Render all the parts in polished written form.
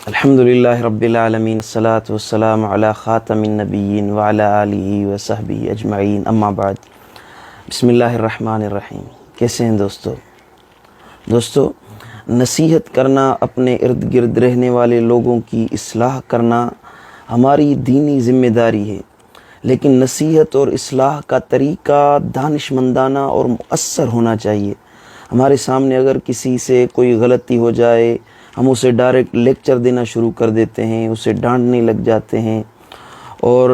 الحمدللہ رب العالمین الصلاۃ والسلام علی خاتم النبیین وعلی آلہ وصحبہ اجمعین اما بعد بسم اللہ الرحمن الرحیم۔ کیسے ہیں دوستو نصیحت کرنا، اپنے ارد گرد رہنے والے لوگوں کی اصلاح کرنا ہماری دینی ذمہ داری ہے، لیکن نصیحت اور اصلاح کا طریقہ دانشمندانہ اور مؤثر ہونا چاہیے۔ ہمارے سامنے اگر کسی سے کوئی غلطی ہو جائے، ہم اسے ڈائریکٹ لیکچر دینا شروع کر دیتے ہیں، اسے ڈانٹنے لگ جاتے ہیں، اور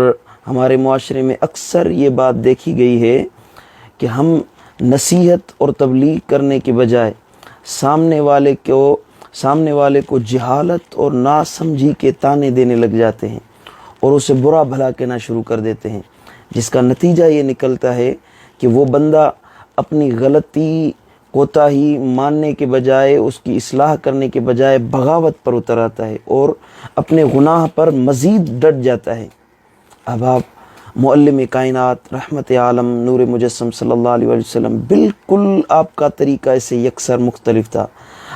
ہمارے معاشرے میں اکثر یہ بات دیکھی گئی ہے کہ ہم نصیحت اور تبلیغ کرنے کے بجائے سامنے والے کو جہالت اور ناسمجھی کے طعنے دینے لگ جاتے ہیں اور اسے برا بھلا کہنا شروع کر دیتے ہیں، جس کا نتیجہ یہ نکلتا ہے کہ وہ بندہ اپنی غلطی کوتاہی ماننے کے بجائے، اس کی اصلاح کرنے کے بجائے بغاوت پر اتر آتا ہے اور اپنے گناہ پر مزید ڈٹ جاتا ہے۔ اب آپ معلم کائنات رحمت عالم نور مجسم صلی اللہ علیہ وسلم، بالکل آپ کا طریقہ اسے یکسر مختلف تھا۔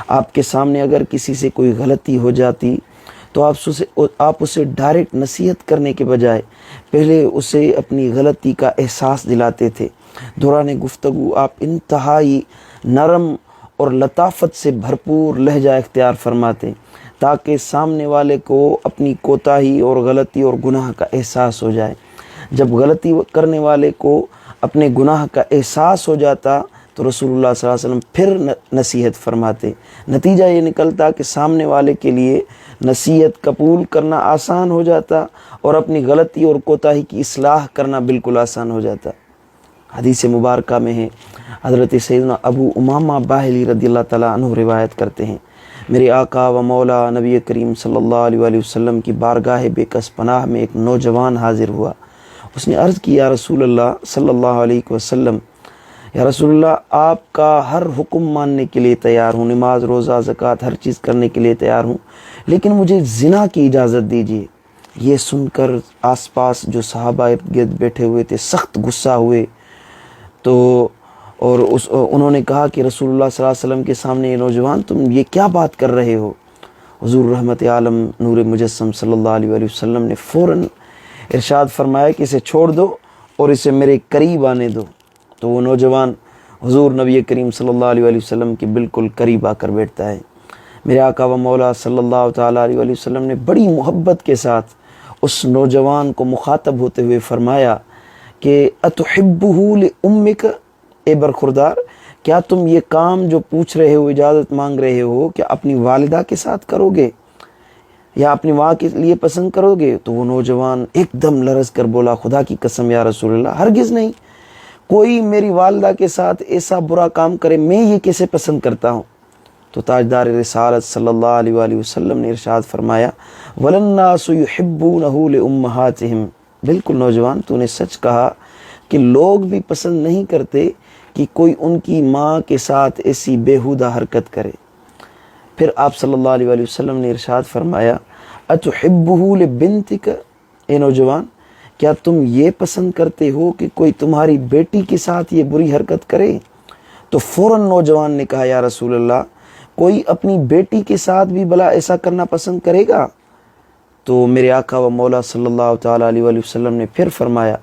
آپ کے سامنے اگر کسی سے کوئی غلطی ہو جاتی تو آپ اسے ڈائریکٹ نصیحت کرنے کے بجائے پہلے اسے اپنی غلطی کا احساس دلاتے تھے۔ دوران گفتگو آپ انتہائی نرم اور لطافت سے بھرپور لہجہ اختیار فرماتے تاکہ سامنے والے کو اپنی کوتاہی اور غلطی اور گناہ کا احساس ہو جائے۔ جب غلطی کرنے والے کو اپنے گناہ کا احساس ہو جاتا تو رسول اللہ صلی اللہ علیہ وسلم پھر نصیحت فرماتے۔ نتیجہ یہ نکلتا کہ سامنے والے کے لیے نصیحت قبول کرنا آسان ہو جاتا اور اپنی غلطی اور کوتاہی کی اصلاح کرنا بالکل آسان ہو جاتا۔ حدیث مبارکہ میں ہے، حضرت سیدنا ابو امامہ باہلی رضی اللہ تعالیٰ عنہ روایت کرتے ہیں، میرے آقا و مولا نبی کریم صلی اللہ علیہ وسلم کی بارگاہ بے کس پناہ میں ایک نوجوان حاضر ہوا۔ اس نے عرض کی، یا رسول اللہ صلی اللہ علیہ وسلم، یا رسول اللہ، آپ کا ہر حکم ماننے کے لیے تیار ہوں، نماز روزہ زکوٰۃ ہر چیز کرنے کے لیے تیار ہوں، لیکن مجھے زنا کی اجازت دیجیے۔ یہ سن کر آس پاس جو صحابہ ارد گرد بیٹھے ہوئے تھے سخت غصہ ہوئے، انہوں نے کہا کہ رسول اللہ صلی اللہ علیہ وسلم کے سامنے یہ نوجوان، تم یہ کیا بات کر رہے ہو؟ حضور رحمت عالم نور مجسم صلی اللہ علیہ وسلم نے فوراً ارشاد فرمایا کہ اسے چھوڑ دو اور اسے میرے قریب آنے دو۔ تو وہ نوجوان حضور نبی کریم صلی اللہ علیہ وسلم کے بالکل قریب آ کر بیٹھتا ہے۔ میرے آقا و مولا صلی اللہ تعالیٰ علیہ وسلم نے بڑی محبت کے ساتھ اس نوجوان کو مخاطب ہوتے ہوئے فرمایا کہ اتحبہ لامک، اے برخوردار، کیا تم یہ کام جو پوچھ رہے ہو، اجازت مانگ رہے ہو، کیا اپنی والدہ کے ساتھ کرو گے یا اپنی ماں کے لیے پسند کرو گے؟ تو وہ نوجوان ایک دم لرز کر بولا، خدا کی قسم یا رسول اللہ، ہرگز نہیں، کوئی میری والدہ کے ساتھ ایسا برا کام کرے، میں یہ کیسے پسند کرتا ہوں؟ تو تاجدار رسالت صلی اللہ علیہ وسلم نے ارشاد فرمایا، وَلَلنَّاسُ يُحِبُّونَهُ لِأُمَّهَاتِهِمْ، بالکل نوجوان، تو نے سچ کہا کہ لوگ بھی پسند نہیں کرتے کہ کوئی ان کی ماں کے ساتھ ایسی بیہودہ حرکت کرے۔ پھر آپ صلی اللہ علیہ وسلم نے ارشاد فرمایا، اتحبہ لبنتک، اے نوجوان، کیا تم یہ پسند کرتے ہو کہ کوئی تمہاری بیٹی کے ساتھ یہ بری حرکت کرے؟ تو فوراً نوجوان نے کہا، یا رسول اللہ، کوئی اپنی بیٹی کے ساتھ بھی بھلا ایسا کرنا پسند کرے گا؟ تو میرے آقا و مولا صلی اللہ تعالیٰ علیہ وسلم نے پھر فرمایا،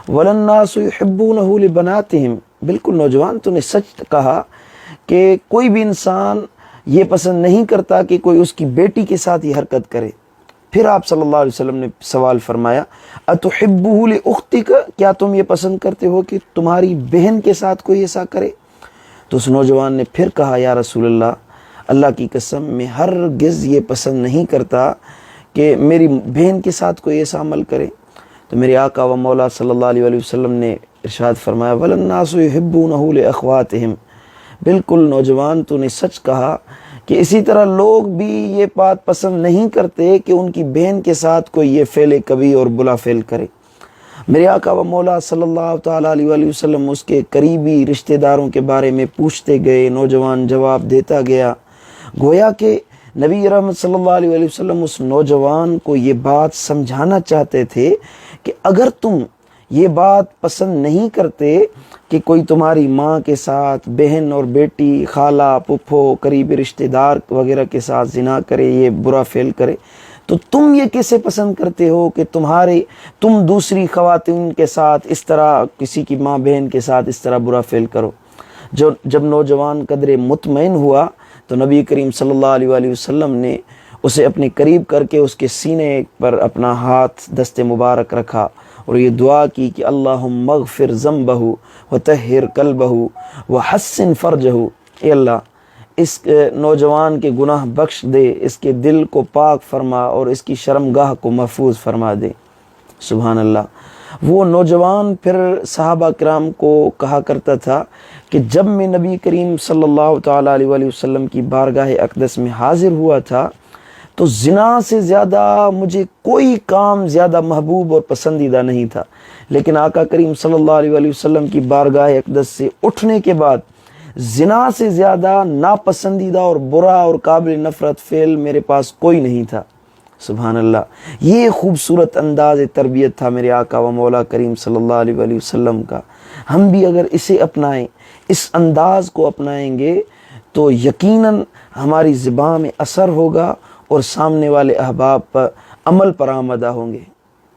وَلَلنَّاسُ يُحِبُّونَهُ لِبَنَاتِهِمْ، بالکل نوجوان، تو نے سچ کہا کہ کوئی بھی انسان یہ پسند نہیں کرتا کہ کوئی اس کی بیٹی کے ساتھ یہ حرکت کرے۔ پھر آپ صلی اللہ علیہ وسلم نے سوال فرمایا، اَتُحِبُّهُ لِأُخْتِكَ، کیا تم یہ پسند کرتے ہو کہ تمہاری بہن کے ساتھ کوئی ایسا کرے؟ تو اس نوجوان نے پھر کہا، یا رسول اللہ، اللہ کی قسم، میں ہرگز یہ پسند نہیں کرتا کہ میری بہن کے ساتھ کوئی ایسا عمل کرے۔ تو میرے آقا و مولا صلی اللہ علیہ وسلم نے ارشاد فرمایا، وَلَلنَّاسُ يُحِبُّونَهُ لِأَخْوَاتِهِمْ، بالکل نوجوان، تو نے سچ کہا کہ اسی طرح لوگ بھی یہ بات پسند نہیں کرتے کہ ان کی بہن کے ساتھ کوئی یہ فعل کبھی اور بلا فعل کرے۔ میرے آقا و مولا صلی اللہ تعالیٰ علیہ وسلم اس کے قریبی رشتہ داروں کے بارے میں پوچھتے گئے، نوجوان جواب دیتا گیا، گویا کہ نبی رحمت صلی اللہ علیہ وسلم اس نوجوان کو یہ بات سمجھانا چاہتے تھے کہ اگر تم یہ بات پسند نہیں کرتے کہ کوئی تمہاری ماں کے ساتھ، بہن اور بیٹی، خالہ، پھپھو، قریبی رشتہ دار وغیرہ کے ساتھ زنا کرے، یہ برا فعل کرے، تو تم یہ کیسے پسند کرتے ہو کہ تم دوسری خواتین کے ساتھ اس طرح، کسی کی ماں بہن کے ساتھ اس طرح برا فعل کرو؟ جب نوجوان قدرے مطمئن ہوا تو نبی کریم صلی اللہ علیہ وآلہ وسلم نے اسے اپنے قریب کر کے اس کے سینے پر اپنا ہاتھ دست مبارک رکھا اور یہ دعا کی کہ اللہم اغفر ذنبہ وطہر قلبہ وحسن فرجہ، اے اللہ اس نوجوان کے گناہ بخش دے، اس کے دل کو پاک فرما اور اس کی شرمگاہ کو محفوظ فرما دے۔ سبحان اللہ۔ وہ نوجوان پھر صحابہ کرام کو کہا کرتا تھا کہ جب میں نبی کریم صلی اللہ تعالیٰ علیہ وآلہ وسلم کی بارگاہ اقدس میں حاضر ہوا تھا تو زنا سے زیادہ مجھے کوئی کام زیادہ محبوب اور پسندیدہ نہیں تھا، لیکن آقا کریم صلی اللہ علیہ وآلہ وسلم کی بارگاہ اقدس سے اٹھنے کے بعد زنا سے زیادہ ناپسندیدہ اور برا اور قابل نفرت فعل میرے پاس کوئی نہیں تھا۔ سبحان اللہ۔ یہ خوبصورت انداز تربیت تھا میرے آقا و مولا کریم صلی اللہ علیہ وآلہ وسلم کا۔ ہم بھی اگر اسے اپنائیں، اس انداز کو اپنائیں گے تو یقیناً ہماری زبان میں اثر ہوگا اور سامنے والے احباب پر عمل پر آمدہ ہوں گے۔